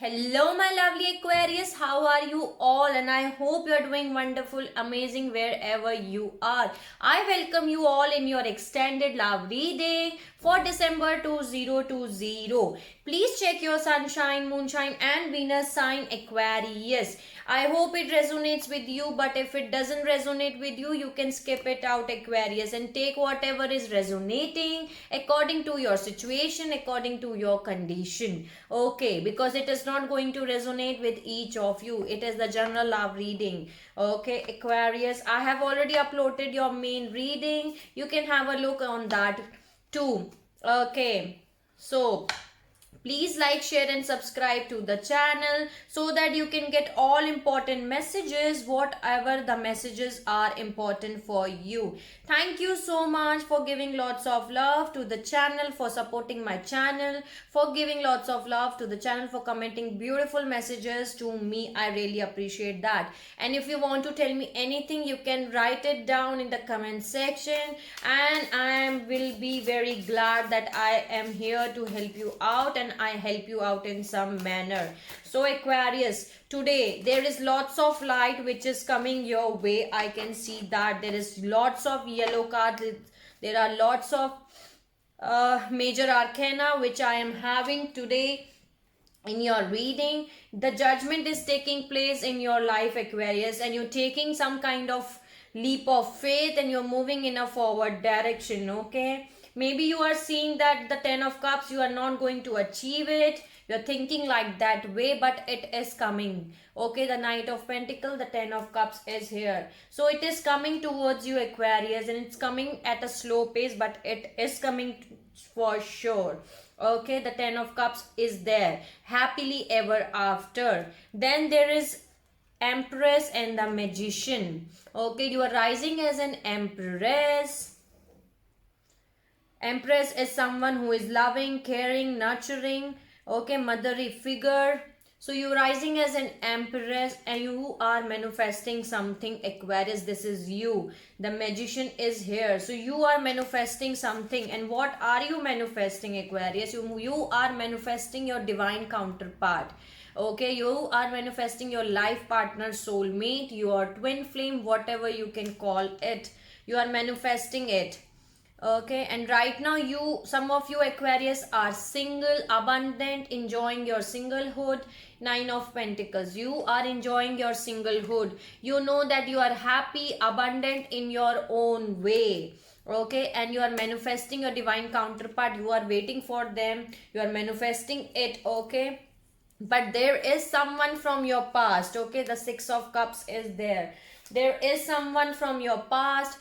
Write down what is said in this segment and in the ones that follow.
Hello, my lovely Aquarius. How are you all? And I hope you're doing wonderful, amazing wherever you are. I welcome you all in your extended love reading for December 2020. Please check your sunshine, moonshine, and Venus sign Aquarius. I hope it resonates with you, but if it doesn't resonate with you, you can skip it out, Aquarius, and take whatever is resonating according to your situation, according to your condition. Okay, because it is not going to resonate with each of you. It is the general love reading. Okay, Aquarius, I have already uploaded your main reading. You can have a look on that too. Okay, so please like, share and subscribe to the channel so that you can get all important messages, whatever the messages are important for you. Thank you so much for giving lots of love to the channel, for supporting my channel, for giving lots of love to the channel, for commenting beautiful messages to me. I really appreciate that. And if you want to tell me anything, you can write it down in the comment section, and I will be very glad that I am here to help you out, and I help you out in some manner. So Aquarius, today there is lots of light which is coming your way. I can see that there is lots of yellow cards. There are lots of major arcana which I am having today in your reading. The judgment is taking place in your life, Aquarius, and you're taking some kind of leap of faith and you're moving in a forward direction. Okay, maybe you are seeing that the 10 of cups, you are not going to achieve it. You're thinking like that way, but it is coming. Okay, the Knight of Pentacles, the 10 of cups is here, so it is coming towards you, Aquarius, and it's coming at a slow pace, but it is coming for sure. Okay, the 10 of cups is there, happily ever after. Then there is Empress and the Magician. Okay, you are rising as an Empress. Empress is someone who is loving, caring, nurturing, okay, motherly figure. So you're rising as an Empress and you are manifesting something, Aquarius. This is you. The Magician is here. So you are manifesting something. And what are you manifesting, Aquarius? You are manifesting your divine counterpart. Okay, you are manifesting your life partner, soulmate, your twin flame, whatever you can call it. You are manifesting it. Okay, and right now some of you Aquarius are single, abundant, enjoying your singlehood. 9 of Pentacles, you are enjoying your singlehood. You know that you are happy, abundant in your own way. Okay, and you are manifesting your divine counterpart. You are waiting for them, you are manifesting it. Okay, but there is someone from your past. Okay, the 6 of Cups is there. There is someone from your past.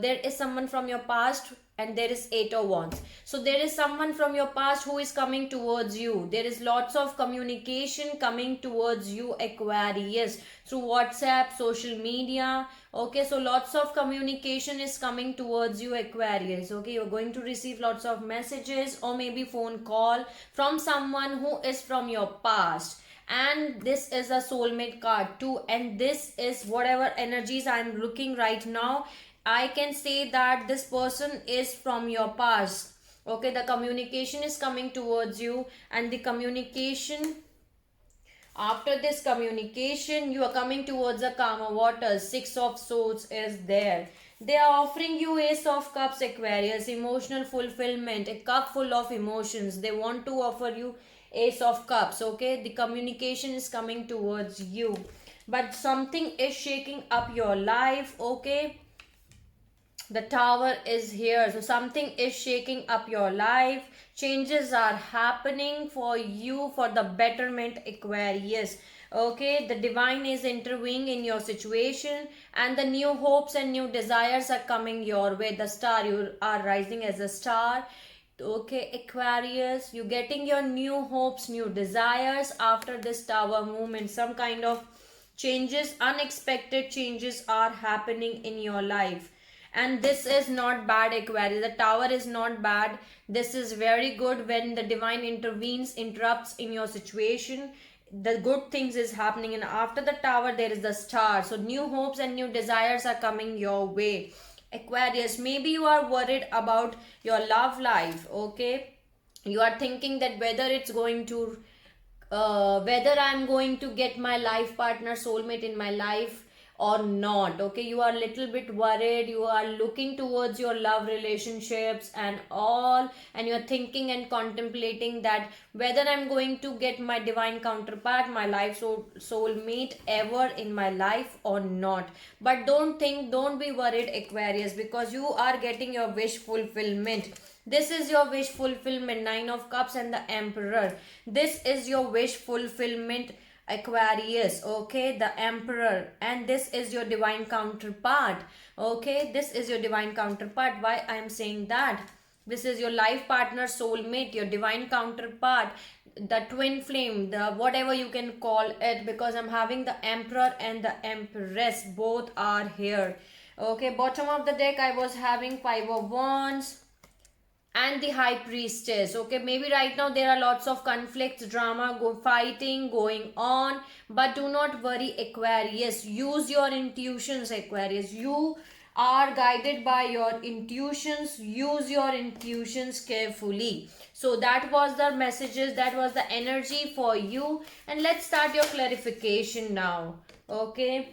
There is someone from your past, and there is 8 of Wands. So there is someone from your past who is coming towards you. There is lots of communication coming towards you, Aquarius, through WhatsApp, social media. Okay, so lots of communication is coming towards you, Aquarius. Okay, you're going to receive lots of messages or maybe phone call from someone who is from your past. And this is a soulmate card too, and this is whatever energies I'm looking right now. I can say that this person is from your past. Okay, the communication is coming towards you, and the communication, after this communication, you are coming towards the calmer waters. 6 of Swords is there. They are offering you Ace of Cups, Aquarius, emotional fulfillment, a cup full of emotions. They want to offer you Ace of Cups. Okay, the communication is coming towards you, but something is shaking up your life. Okay, the Tower is here, so something is shaking up your life. Changes are happening for you for the betterment, Aquarius. Okay, the divine is intervening in your situation, and the new hopes and new desires are coming your way. The star, you are rising as a star. Okay, Aquarius, you getting your new hopes, new desires after this Tower movement. Some kind of changes, unexpected changes are happening in your life. And this is not bad, Aquarius. The Tower is not bad. This is very good. When the divine intervenes, interrupts in your situation, the good things is happening. And after the Tower, there is the star. So new hopes and new desires are coming your way, Aquarius. Maybe you are worried about your love life. Okay, you are thinking that whether it's going to whether I'm going to get my life partner, soulmate in my life or not. Okay, you are a little bit worried, you are looking towards your love relationships and all, and you're thinking and contemplating that whether I'm going to get my divine counterpart, my life soulmate ever in my life or not. But don't be worried, Aquarius, because you are getting your wish fulfillment. This is your wish fulfillment, Nine of Cups and the Emperor. This is your wish fulfillment, Aquarius. Okay, the Emperor, and this is your divine counterpart. Okay, this is your divine counterpart. Why I am saying that? This is your life partner, soulmate, your divine counterpart, the twin flame, the whatever you can call it, because I'm having the Emperor and the Empress, both are here. Okay, bottom of the deck I was having Five of Wands and the High Priestess. Okay, maybe right now there are lots of conflicts, drama, fighting going on, but do not worry, Aquarius. Use your intuitions, Aquarius. You are guided by your intuitions. Use your intuitions carefully. So that was the messages, that was the energy for you, and let's start your clarification now. Okay,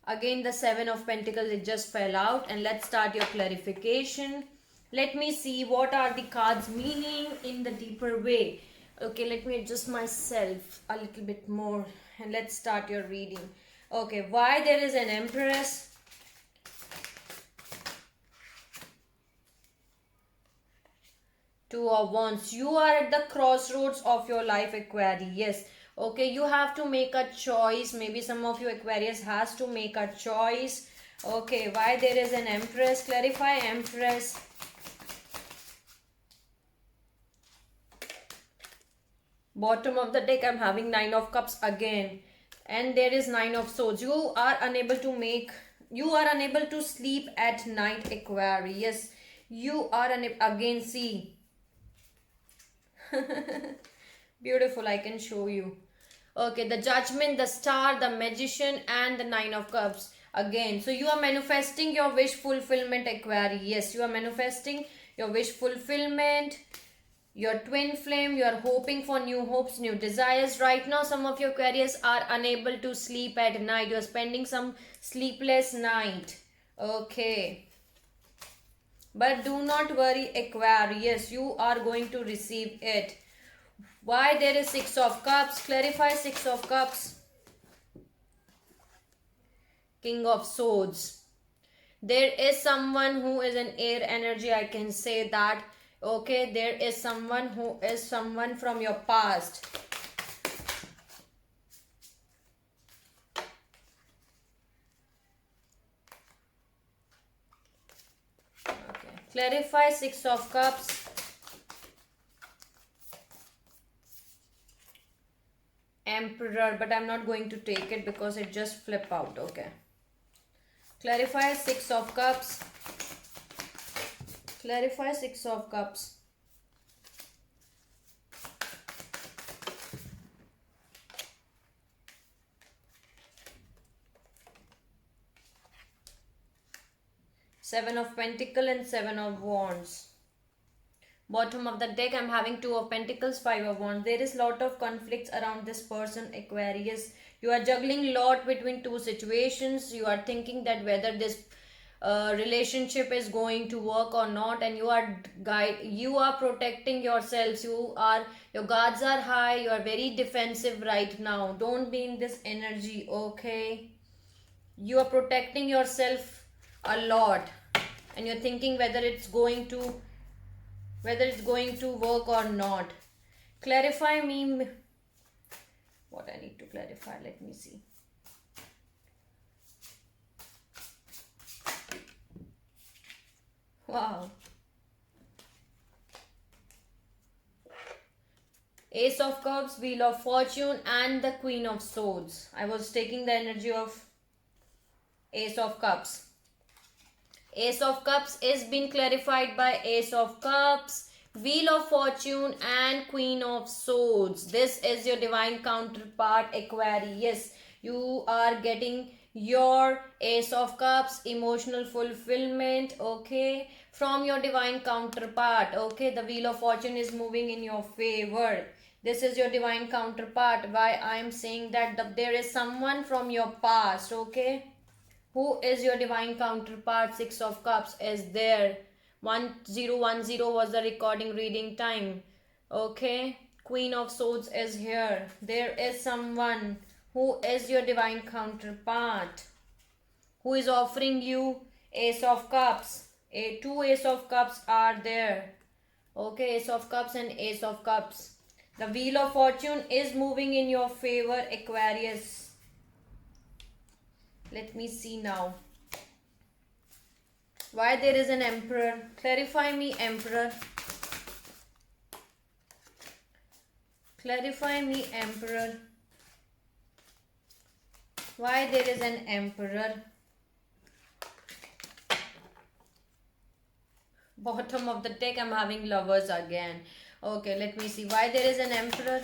again the Seven of Pentacles, it just fell out, and let's start your clarification. Let me see what are the cards meaning in the deeper way. Okay, let me adjust myself a little bit more, and let's start your reading. Okay, why there is an Empress? Two of Wands. You are at the crossroads of your life, Aquarius. Okay, you have to make a choice. Maybe some of you, Aquarius, has to make a choice. Okay, why there is an Empress? Clarify, Empress. Bottom of the deck I'm having Nine of Cups again, and there is Nine of Swords. You are unable to sleep at night, Aquarius. You are unable, again, see. Beautiful, I can show you. Okay, the Judgment, the Star, the Magician, and the Nine of Cups again. So you are manifesting your wish fulfillment, Aquarius. You are manifesting your wish fulfillment, your twin flame. You are hoping for new hopes, new desires. Right now some of your Aquarius are unable to sleep at night. You are spending some sleepless night. Okay, but do not worry, Aquarius, you are going to receive it. Why there is Six of Cups? Clarify, Six of Cups. King of Swords. There is someone who is an air energy, I can say that. Okay, there is someone who is someone from your past. Okay, clarify, Six of Cups. Emperor, but I'm not going to take it because it just flip out. Okay, clarify, Six of Cups. Clarify, Six of Cups. Seven of Pentacles and Seven of Wands. Bottom of the deck I'm having Two of Pentacles, Five of Wands. There is lot of conflicts around this person, Aquarius. You are juggling lot between two situations. You are thinking that whether this relationship is going to work or not, and you are protecting yourselves. Your guards are high. You are very defensive right now. Don't be in this energy. Okay, you are protecting yourself a lot, and you're thinking whether it's going to work or not. Clarify me what I need to clarify. Let me see. Wow. Ace of Cups, Wheel of Fortune, and the Queen of Swords. I was taking the energy of Ace of Cups. Ace of Cups is being clarified by Ace of Cups, Wheel of Fortune, and Queen of Swords. This is your divine counterpart, Aquarius. You are getting your Ace of Cups, emotional fulfillment, okay, from your divine counterpart. Okay, the Wheel of Fortune is moving in your favor. This is your divine counterpart. Why I am saying that there is someone from your past, okay? Who is your divine counterpart? Six of Cups is there. 1010 was the recording reading time. Okay. Queen of Swords is here. There is someone who is your divine counterpart, who is offering you Ace of Cups. Two Ace of Cups are there. Okay, Ace of Cups and Ace of Cups. The Wheel of Fortune is moving in your favor, Aquarius. Let me see now. Why there is an Emperor? Clarify me, Emperor. Clarify me, Emperor. Why there is an Emperor? Bottom of the deck, I'm having Lovers again. Okay, let me see. Why there is an Emperor?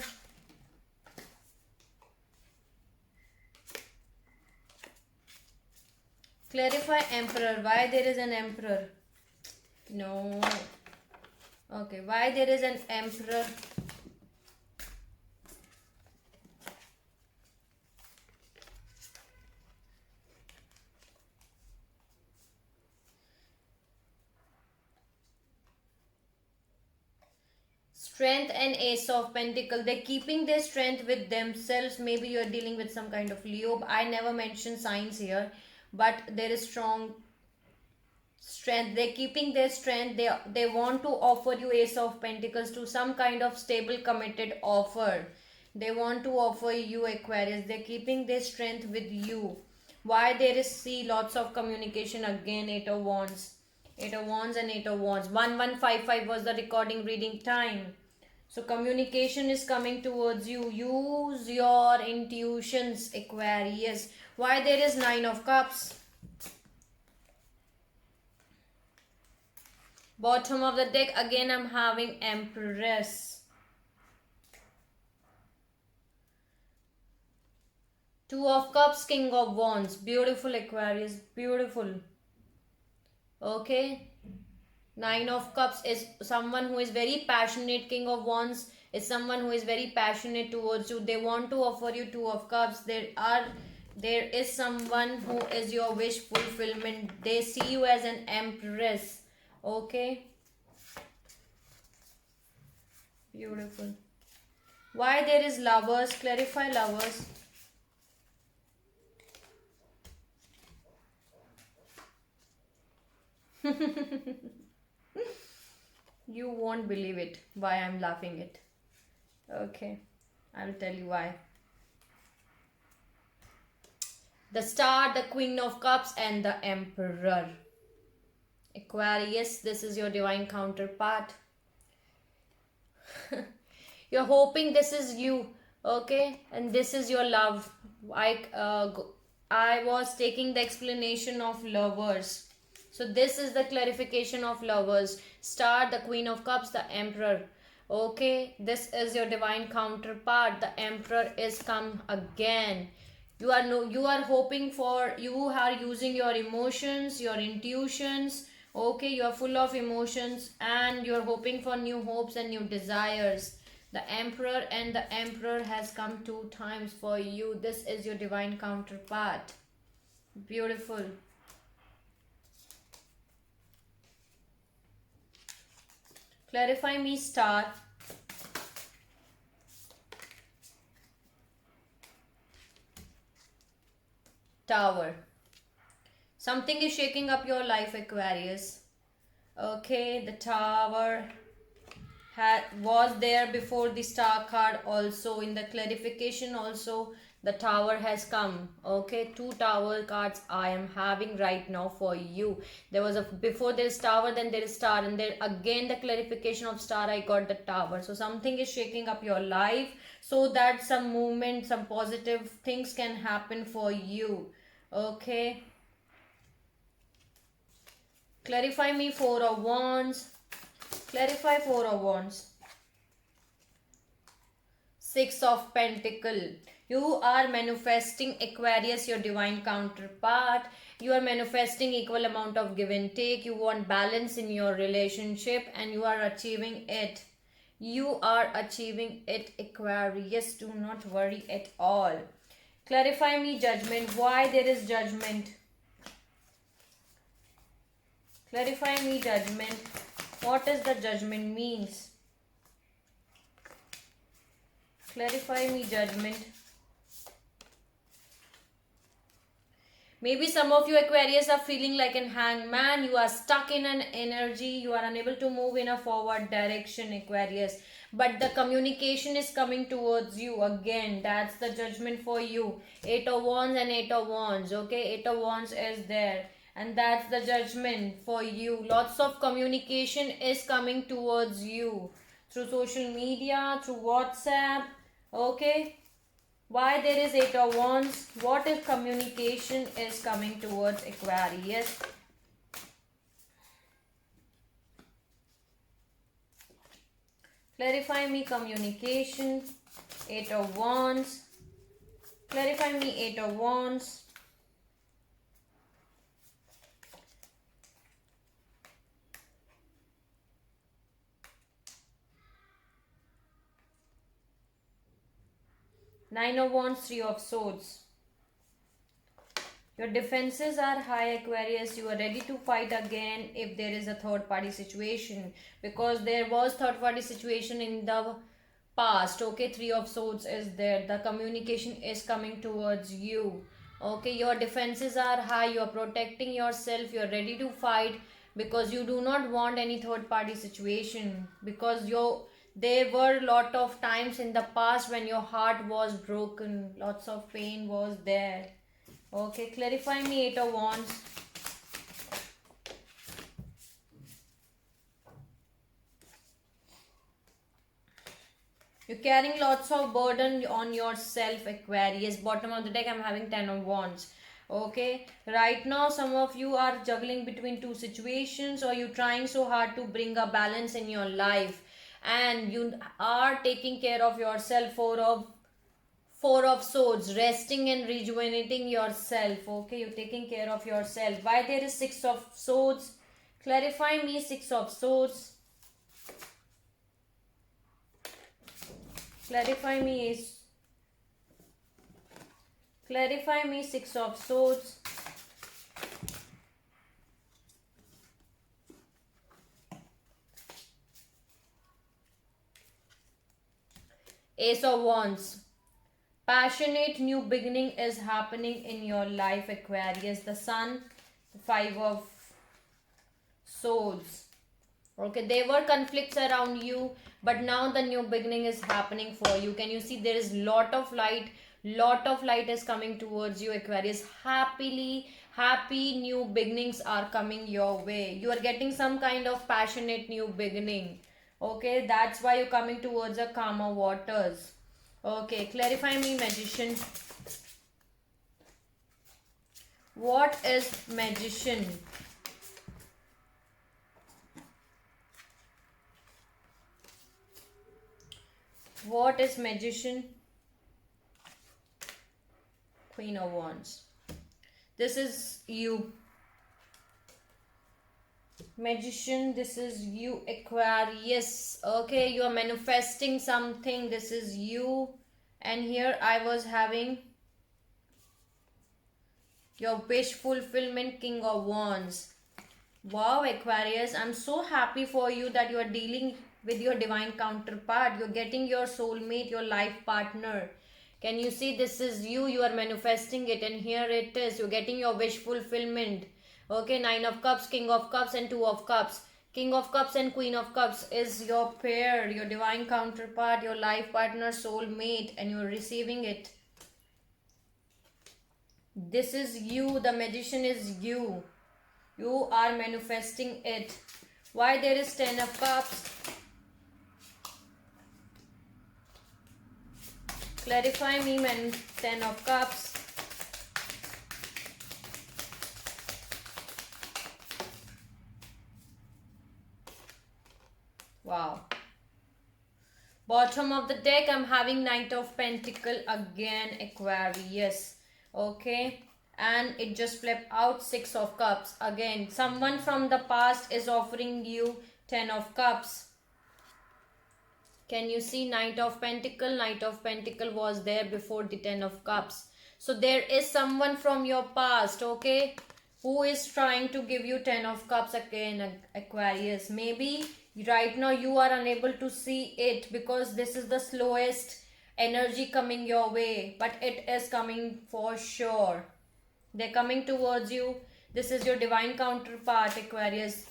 Clarify, Emperor. Why there is an Emperor? No. Okay, why there is an Emperor? Strength and Ace of Pentacle. They're keeping their strength with themselves. Maybe you're dealing with some kind of Leo. I never mentioned signs here, but there is strong strength. They're keeping their strength. They want to offer you Ace of Pentacles to some kind of stable, committed offer. They want to offer you, Aquarius. They're keeping their strength with you. Why there is, see, lots of communication again. Eight of Wands. Eight of Wands and Eight of Wands. 1155 was the recording reading time. So communication is coming towards you. Use your intuitions, Aquarius. Why there is Nine of Cups? Bottom of the deck, again I'm having Empress. Two of Cups, King of Wands. Beautiful, Aquarius. Beautiful. Okay. Nine of Cups is someone who is very passionate. King of Wands is someone who is very passionate towards you. They want to offer you Two of Cups. There is someone who is your wish fulfillment. They see you as an Empress. Okay. Beautiful. Why there is Lovers? Clarify, Lovers. You won't believe it why I'm laughing it. Okay, I'll tell you why. The Star, the Queen of Cups and the Emperor. Aquarius, this is your divine counterpart. You're hoping this is you, okay, and this is your love. I was taking the explanation of Lovers. So this is the clarification of Lovers. Star, the Queen of Cups, the Emperor. Okay, this is your divine counterpart. The Emperor is come again. You are hoping for, you are using your emotions, your intuitions. Okay, you are full of emotions and you are hoping for new hopes and new desires. The Emperor and the Emperor has come 2 times for you. This is your divine counterpart. Beautiful. Clarify me, Star. Tower. Something is shaking up your life, Aquarius. Okay, the Tower was there before the Star card also. In the clarification also, the Tower has come. Okay, 2 Tower cards I am having right now for you. There was a, before there is Tower, then there is Star, and then again the clarification of Star, I got the Tower. So something is shaking up your life so that some movement, some positive things can happen for you. Okay. Clarify me, Four of Wands. Clarify, Four of Wands. Six of Pentacle. You are manifesting, Aquarius, your divine counterpart. You are manifesting equal amount of give and take. You want balance in your relationship and you are achieving it. You are achieving it, Aquarius. Do not worry at all. Clarify me judgment. Why there is judgment? Clarify me judgment. What is the judgment means? Clarify me judgment. Maybe some of you Aquarius are feeling like an hangman. You are stuck in an energy. You are unable to move in a forward direction, Aquarius. But the communication is coming towards you again. That's the judgment for you. 8 of Wands and 8 of Wands. Okay, 8 of Wands is there. And that's the judgment for you. Lots of communication is coming towards you. Through social media, through WhatsApp. Okay. Why there is 8 of Wands? What if communication is coming towards Aquarius? Clarify me communication. 8 of Wands. Clarify me 8 of Wands. Nine of Wands, 3 of Swords. Your defenses are high, Aquarius. You are ready to fight again if there is a third party situation. Because there was third party situation in the past. Okay, 3 of Swords is there. The communication is coming towards you. Okay, your defenses are high. You are protecting yourself. You are ready to fight because you do not want any third party situation. Because there were a lot of times in the past when your heart was broken. Lots of pain was there. Okay, clarify me 8 of Wands. You're carrying lots of burden on yourself, Aquarius. Bottom of the deck, I'm having 10 of Wands. Okay, right now some of you are juggling between two situations, or you're trying so hard to bring a balance in your life, and you are taking care of yourself. Four of Swords, resting and rejuvenating yourself. Okay, you're taking care of yourself. Why there is 6 of Swords? Clarify me 6 of Swords. Clarify me 6 of Swords. Ace of Wands. Passionate new beginning is happening in your life, Aquarius. The Sun, the 5 of Swords. Okay, there were conflicts around you, but now the new beginning is happening for you. Can you see there is lot of light is coming towards you, Aquarius. Happy new beginnings are coming your way. You are getting some kind of passionate new beginning. Okay, that's why you're coming towards a calmer waters. Okay, clarify me Magician. What is Magician? What is Magician? Queen of Wands. This is you. Magician, this is you, Aquarius. Okay, you are manifesting something. This is you. And here I was having your wish fulfillment, King of Wands. Wow, Aquarius, I'm so happy for you that you are dealing with your divine counterpart. You're getting your soulmate, your life partner. Can you see this is you? You are manifesting it, and here it is. You're getting your wish fulfillment. Okay, 9 of Cups, King of Cups, and 2 of Cups. King of Cups and Queen of Cups is your pair, your divine counterpart, your life partner, soulmate, and you're receiving it. This is you. The Magician is you. You are manifesting it. Why there is 10 of Cups? Clarify me, man. 10 of Cups. Wow. Bottom of the deck, I'm having Knight of Pentacle again, Aquarius. Okay. And it just flipped out 6 of Cups. Again, someone from the past is offering you 10 of Cups. Can you see Knight of Pentacle? Knight of Pentacle was there before the Ten of Cups. So there is someone from your past, okay, who is trying to give you Ten of Cups again, Aquarius. Maybe right now you are unable to see it because this is the slowest energy coming your way, but it is coming for sure. They're coming towards you. This is your divine counterpart, Aquarius.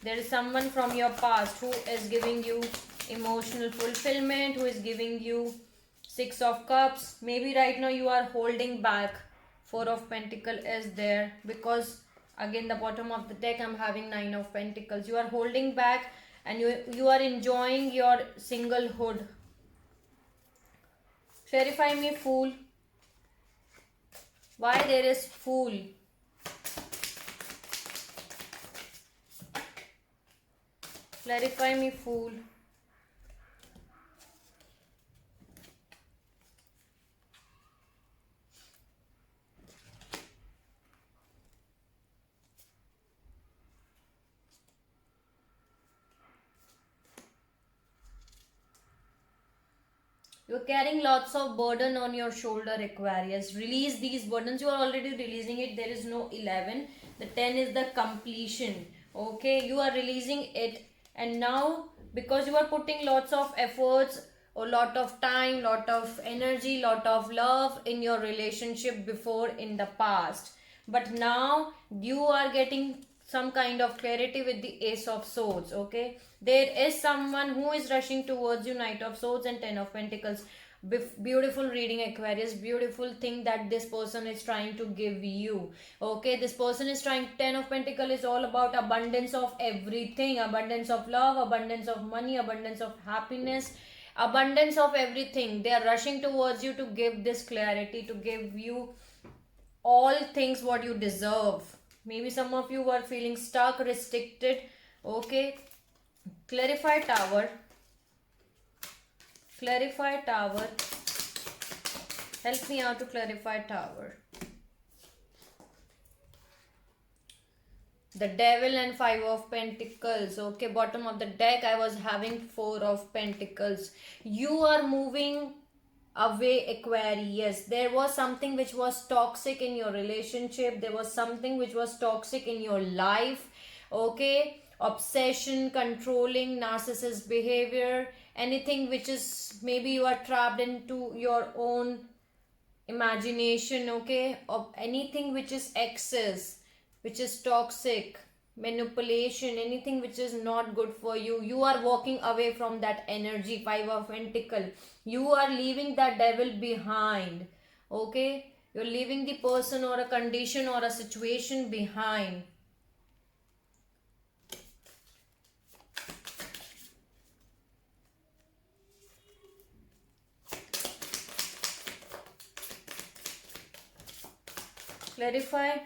There is someone from your past who is giving you emotional fulfillment, who is giving you Six of Cups. Maybe right now you are holding back. Four of Pentacles is there because again the bottom of the deck I'm having Nine of Pentacles. You are holding back and you are enjoying your singlehood. Clarify me, Fool. Why there is Fool? Clarify me, Fool. You're carrying lots of burden on your shoulder, Aquarius. Release these burdens. You are already releasing it. There is no 11. The 10 is the completion. Okay, you are releasing it. And now, because you are putting lots of efforts, a lot of time, lot of energy, lot of love in your relationship before in the past. But now you are getting some kind of clarity with the Ace of Swords. Okay, there is someone who is rushing towards you, Knight of Swords and Ten of Pentacles. Beautiful reading, Aquarius. Beautiful thing that this person is trying to give you. Okay, this person is trying. Ten of Pentacles is all about abundance of everything, abundance of love, abundance of money, abundance of happiness, abundance of everything. They are rushing towards you to give this clarity, to give you all things what you deserve. Maybe some of you were feeling stuck, restricted. Okay, clarify Tower. Clarify Tower. Help me out to clarify Tower. The Devil and Five of Pentacles. Okay, bottom of the deck I was having Four of Pentacles. You are moving away, Aquarius. There was something which was toxic in your relationship. There was something which was toxic in your life. Okay, obsession, controlling, narcissist behavior, anything which is, maybe you are trapped into your own imagination. Okay, of anything which is excess, which is toxic, manipulation, anything which is not good for you. You are walking away from that energy. Five of Pentacles. You are leaving that devil behind. Okay, you're leaving the person or a condition or a situation behind. Clarify.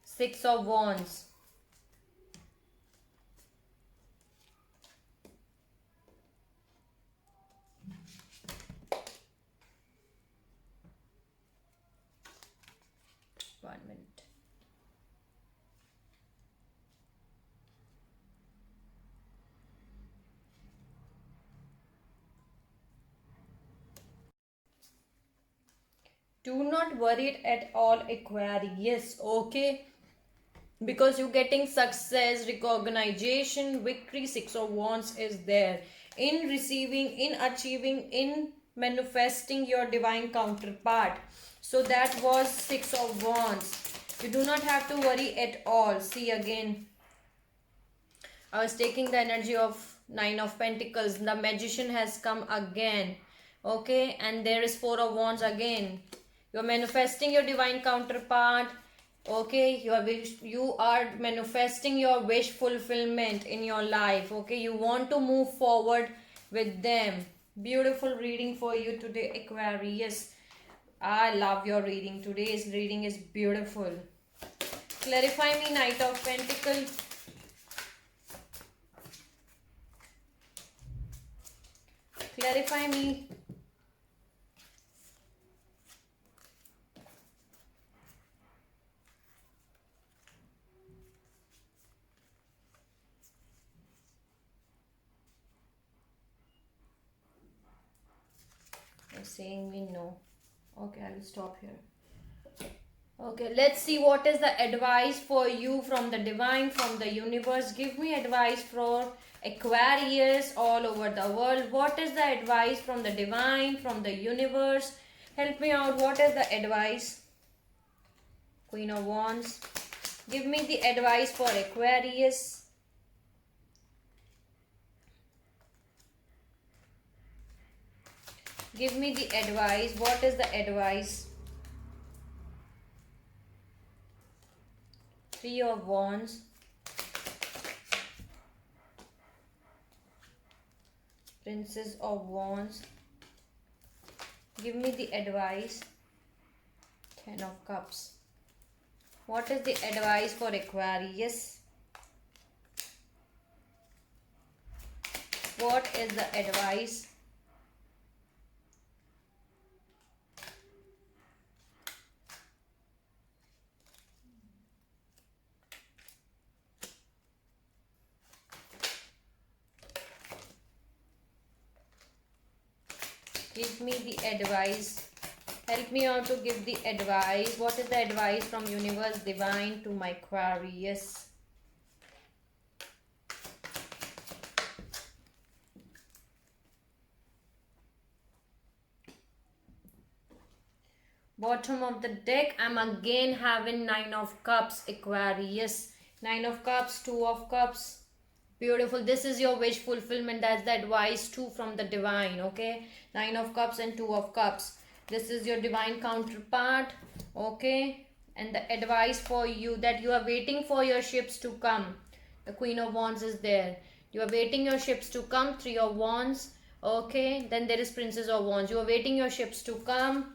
Six of Wands. One minute. Do not worry at all, Aquarius. Okay, because you're getting success, recognition, victory. Six of Wands is there in receiving, in achieving, in manifesting your divine counterpart. So that was Six of Wands. You do not have to worry at all. See, again I was taking the energy of Nine of Pentacles. The Magician has come again. Okay, and there is Four of Wands again. You're manifesting your divine counterpart. Okay, you are manifesting your wish fulfillment in your life. Okay, you want to move forward with them. Beautiful reading for you today, Aquarius. I love your reading. Today's reading is beautiful. Clarify me, Knight of Pentacles. Clarify me. saying me no. Okay, I will stop here. Okay, let's see what is the advice for you from the divine, from the universe. Give me advice for Aquarius all over the world. What is the advice from the divine, from the universe? Help me out. What is the advice? Queen of Wands. Give me the advice for Aquarius. Give me the advice. What is the advice? Three of Wands. Princess of Wands. Give me the advice. Ten of Cups. What is the advice for Aquarius? What is the advice? Give me the advice. Help me out to give the advice. What is the advice from universe divine to my Aquarius? Bottom of the deck, I'm again having Nine of Cups, Aquarius. Nine of Cups, Two of Cups. Beautiful. This is your wish fulfillment. That's the advice too from the divine. Okay, Nine of Cups and Two of Cups. This is your divine counterpart. Okay, and the advice for you that you are waiting for your ships to come. The Queen of Wands is there. You are waiting your ships to come. Three of Wands. Okay, then there is Princess of Wands. You are waiting your ships to come.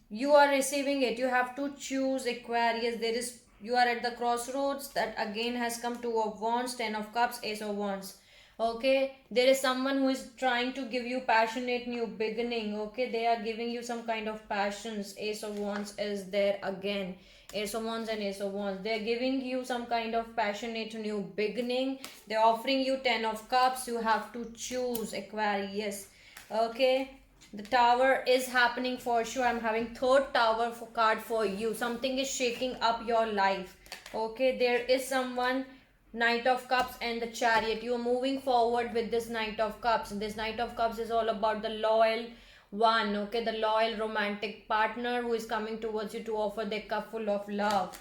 You are receiving it. You have to choose, Aquarius. You are at the crossroads. That again has come. Two of Wands, Ten of Cups, Ace of Wands. Okay, there is someone who is trying to give you passionate new beginning. Okay, they are giving you some kind of passions. Ace of Wands is there again. Ace of Wands and Ace of Wands. They are giving you some kind of passionate new beginning. They are offering you Ten of Cups. You have to choose, Aquarius. Okay, the Tower is happening for sure. I'm having third Tower card for you. Something is shaking up your life. Okay, there is someone. Knight of Cups and the Chariot. You are moving forward with this Knight of Cups. This Knight of Cups is all about the loyal one. Okay, the loyal romantic partner who is coming towards you to offer their cup full of love.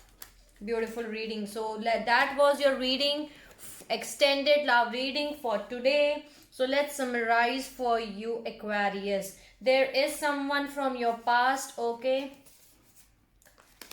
Beautiful reading. So that was your reading, extended love reading for today. So let's summarize for you, Aquarius. There is someone from your past. Okay,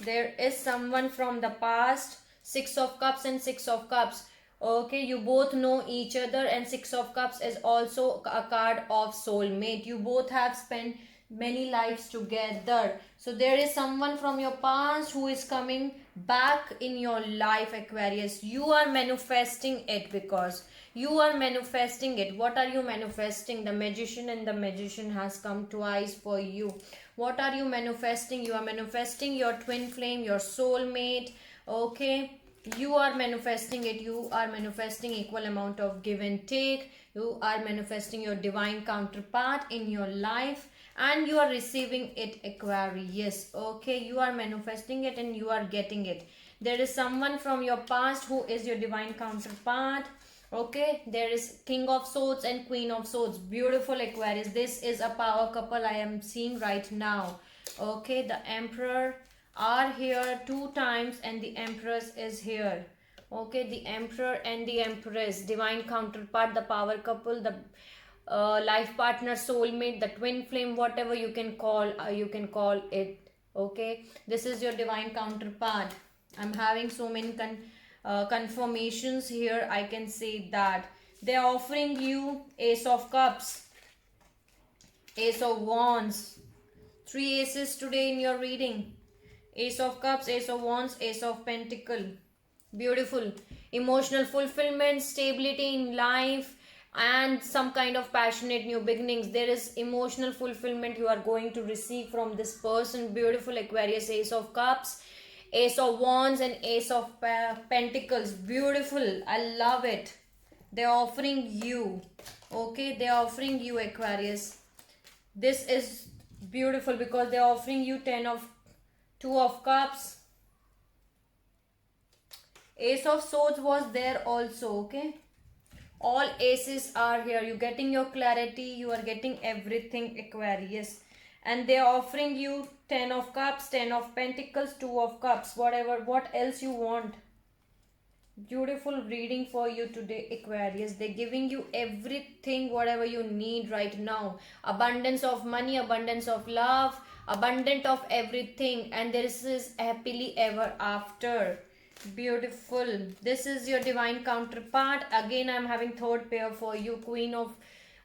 there is someone from the past. Six of Cups and Six of Cups. Okay, you both know each other, and Six of Cups is also a card of soulmate. You both have spent many lives together. So there is someone from your past who is coming back in your life, Aquarius. You are manifesting it because you are manifesting it. What are you manifesting? The Magician, and the Magician has come twice for you. What are you manifesting? You are manifesting your twin flame, your soulmate. Okay, you are manifesting it. You are manifesting equal amount of give and take. You are manifesting your divine counterpart in your life, and you are receiving it, Aquarius. Okay, you are manifesting it and you are getting it. There is someone from your past who is your divine counterpart. Okay, there is King of Swords and Queen of Swords. Beautiful, Aquarius. This is a power couple I am seeing right now. Okay, the Emperor are here two times and the Empress is here. Okay, the Emperor and the Empress, divine counterpart, the power couple, the life partner, soulmate, the twin flame, whatever you can call it. Okay, this is your divine counterpart. I'm having so many confirmations here. I can say that they're offering you Ace of Cups, Ace of Wands, three aces today in your reading. Ace of Cups, Ace of Wands, Ace of Pentacle. Beautiful. Emotional fulfillment, stability in life, and some kind of passionate new beginnings. There is emotional fulfillment you are going to receive from this person. Beautiful, Aquarius. Ace of Cups, Ace of Wands, and Ace of Pentacles. Beautiful. I love it. They're offering you. Okay, they're offering you, Aquarius. This is beautiful because they're offering you 10 of 2 of cups. Ace of swords was there also. Okay, all aces are here. You're getting your clarity, you are getting everything, Aquarius. And they're offering you 10 of cups, 10 of pentacles, 2 of cups, whatever, what else you want. Beautiful reading for you today, Aquarius. They're giving you everything, whatever you need right now. Abundance of money, abundance of love, abundant of everything. And this is happily ever after. Beautiful. This is your divine counterpart. Again, I'm having third pair for you. Queen of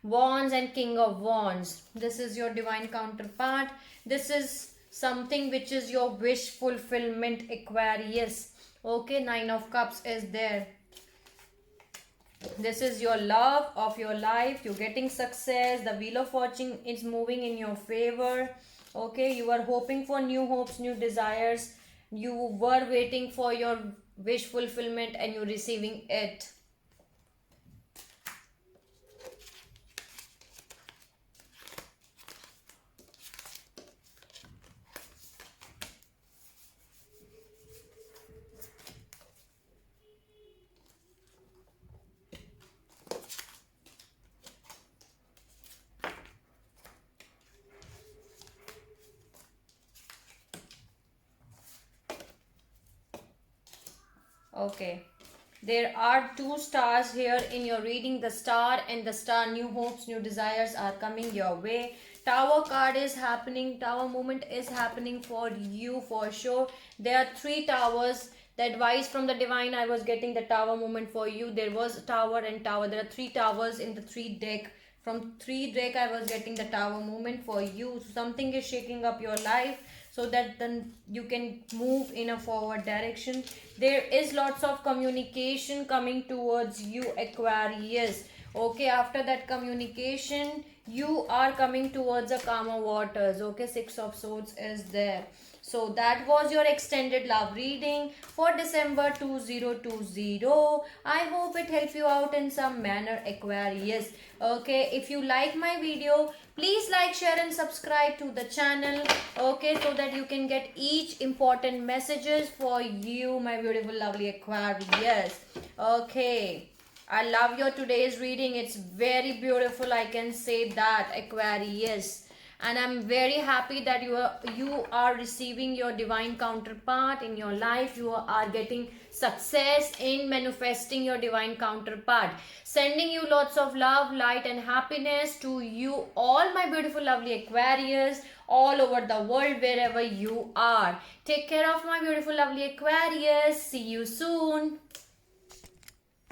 Wands and King of Wands. This is your divine counterpart. This is something which is your wish fulfillment, Aquarius. Okay, 9 of cups is there. This is your love of your life. You're getting success. The wheel of fortune is moving in your favor. Okay, you are hoping for new hopes, new desires. You were waiting for your wish fulfillment and you're receiving it. Okay, there are 2 stars here in your reading. The star and the star. New hopes, new desires are coming your way. Tower card is happening. Tower movement is happening for you for sure. There are 3 towers. The advice from the divine, I was getting the tower movement for you. There was tower and tower. There are 3 towers in the 3 deck. From 3 deck, I was getting the tower movement for you. Something is shaking up your life so that then you can move in a forward direction. There is lots of communication coming towards you, Aquarius. Okay, after that communication, you are coming towards the calmer waters. Okay, 6 of swords is there. So that was your extended love reading for December 2020. I hope it helped you out in some manner, Aquarius. Okay, if you like my video, please like, share and subscribe to the channel. Okay, so that you can get each important messages for you, my beautiful lovely Aquarius. Okay, I love your today's reading. It's very beautiful, I can say that, Aquarius. And I'm very happy that you are receiving your divine counterpart in your life. You are getting success in manifesting your divine counterpart. Sending you lots of love, light and happiness to you all, my beautiful lovely Aquarius, all over the world, wherever you are. Take care of my beautiful lovely Aquarius. See you soon.